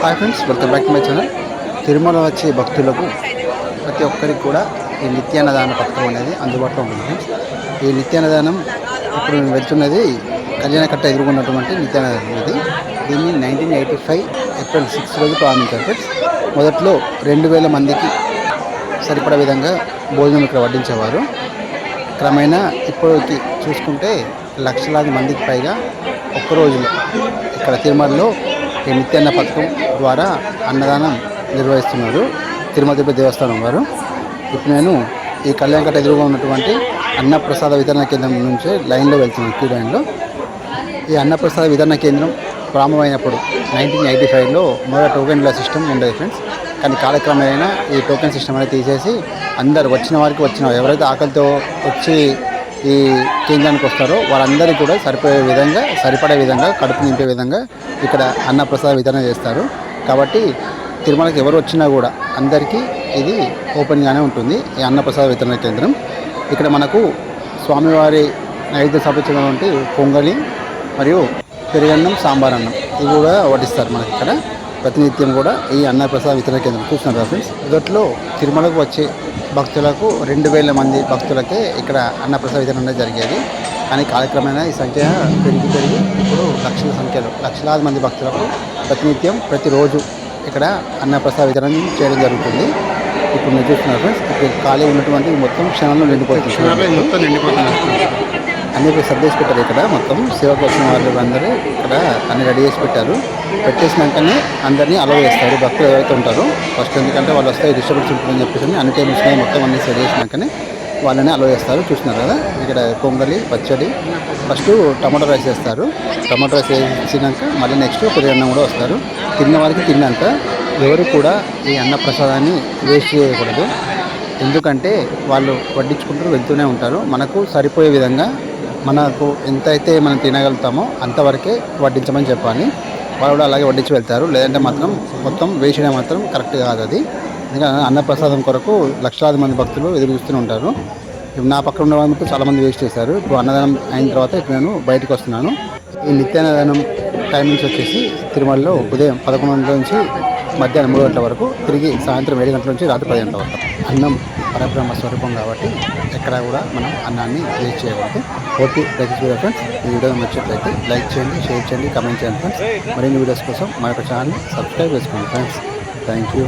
Hi friends, welcome back to my channel. Tirumala వచ్చే భక్తులకు ప్రతి ఒక్కరికి కూడా ఈ నిత్యాన్నదాన పథకం అనేది అందుబాటులో ఉంటుంది ఫ్రెండ్స్. ఈ నిత్యాన్నదానం ఇప్పుడు నేను వెళ్తున్నది కళ్యాణకట్ట ఎదుర్కొన్నటువంటి నిత్యాన్నదానం ఇది. దీన్ని 1985 ఏప్రిల్ 6 రోజు ప్రారంభించారు ఫ్రెండ్స్. మొదట్లో 2000 మందికి సరిపడే విధంగా భోజనం ఇక్కడ వడ్డించేవారు. క్రమేణా ఇప్పటికి చూసుకుంటే లక్షలాది మందికి పైగా ఒక్క రోజులో ఇక్కడ తిరుమలలో ఈ నిత్యాన్న పథకం ద్వారా అన్నదానం నిర్వహిస్తున్నారు తిరుమల తిరుపతి దేవస్థానం వారు. ఇప్పుడు నేను ఈ కళ్యాణకట్ట ఎదురుగా ఉన్నటువంటి అన్నప్రసాద వితరణ కేంద్రం నుంచి లైన్లో వెళ్తున్నాను, క్యూ లైన్లో. ఈ అన్నప్రసాద వితరణ కేంద్రం ప్రారంభమైనప్పుడు 1985లో మొదటి టోకెన్ల సిస్టమ్ ఉండేది ఫ్రెండ్స్. కానీ కాలక్రమేణా ఈ టోకెన్ సిస్టమ్ అనేది తీసేసి అందరు వచ్చిన వారికి ఎవరైతే ఆకలితో వచ్చి ఈ కేంద్రానికి వస్తారో వారందరికీ కూడా సరిపడే విధంగా కడుపు నింపే విధంగా ఇక్కడ అన్నప్రసాద వితరణ చేస్తారు. కాబట్టి తిరుమలకి ఎవరు వచ్చినా కూడా అందరికీ ఇది ఓపెన్గానే ఉంటుంది ఈ అన్నప్రసాద వితరణ కేంద్రం. ఇక్కడ మనకు స్వామివారి నైవేద్యం సమర్పించినటువంటి పొంగలి మరియు పెరుగన్నం, సాంబార్ అన్నం ఇవి కూడా వడ్డిస్తారు మనకి ఇక్కడ ప్రతినిత్యం కూడా ఈ అన్నప్రసాద వితరణ కేంద్రం. చూస్తున్నారు ఫ్రెండ్స్, మొదట్లో తిరుమలకు వచ్చే భక్తులకు 2000 మంది భక్తులకే ఇక్కడ అన్నప్రసాద వితరణ జరిగేది. కానీ కాలక్రమేణా ఈ సంఖ్య పెరిగి ఇప్పుడు లక్షలాది మంది భక్తులకు ప్రతినిత్యం ప్రతిరోజు ఇక్కడ అన్నప్రసాద వితరణ చేయడం జరుగుతుంది. ఇప్పుడు మీరు చూస్తున్నారు ఫ్రెండ్స్, ఇప్పుడు ఖాళీ ఉన్నటువంటి మొత్తం క్షణంలో నిండిపోతుంది. అన్నీ సర్దేసి పెట్టారు ఇక్కడ. మొత్తం సేవకు వచ్చిన వాళ్ళు అందరూ ఇక్కడ అన్ని రెడీ చేసి పెట్టారు. పెట్టేసినాకనే అందరినీ అలౌ చేస్తారు భక్తులు ఎవరైతే ఉంటారో ఫస్ట్. ఎందుకంటే వాళ్ళు వస్తే డిస్టర్బెన్స్ ఉంటుందని చెప్పేసి అన్ని టైమ్స్ మొత్తం అన్ని సెట్ చేసినాకనే వాళ్ళని అలౌ చేస్తారు. చూస్తున్నారు కదా, ఇక్కడ పొంగలి, పచ్చడి, ఫస్ట్ టమాటో రైస్ వేస్తారు. టమాటో రైస్ వేసినాక మళ్ళీ నెక్స్ట్ పెరుగన్నం కూడా వస్తారు. తిన్న వారికి తిన్నాక ఎవరు కూడా ఈ అన్నప్రసాదాన్ని వేస్ట్ చేయకూడదు. ఎందుకంటే వాళ్ళు వడ్డించుకుంటూ వెళ్తూనే ఉంటారు. మనకు సరిపోయే విధంగా మనకు ఎంతైతే మనం తినగలుగుతామో అంతవరకే వడ్డించమని చెప్పాలి. వాళ్ళు కూడా అలాగే వడ్డించి వెళ్తారు. లేదంటే మాత్రం మొత్తం వేస్ట్ చేయడం మాత్రం కరెక్ట్ కాదు అది. ఎందుకంటే అన్నప్రసాదం కొరకు లక్షలాది మంది భక్తులు ఎదురు చూస్తూనే ఉంటారు. ఇప్పుడు నా పక్కన ఉన్న వాళ్ళు చాలామంది వేస్ట్ చేశారు. ఇప్పుడు అన్నదానం అయిన తర్వాత ఇప్పుడు నేను బయటకు వస్తున్నాను. ఈ నిత్యాన్నదానం టైమింగ్స్ వచ్చేసి తిరుమలలో ఉదయం 11 గంటల నుంచి మధ్యాహ్నం 3 గంటల వరకు, తిరిగి సాయంత్రం 7 గంటల నుంచి రాత్రి 10 గంటల వరకు. అన్నం పరబ్రహ్మ స్వరూపం కాబట్టి ఎక్కడ కూడా మనం అన్నాన్ని వేస్ట్ చేయకూడదు. ఓకే ఫ్రెండ్స్, ఈ వీడియో నచ్చినట్లయితే లైక్ చేయండి, షేర్ చేయండి, కామెంట్ చేయండి ఫ్రెండ్స్. మరిన్ని వీడియోస్ కోసం మా యొక్క ఛానల్ని సబ్స్క్రైబ్ చేసుకోండి ఫ్రెండ్స్. Thank you.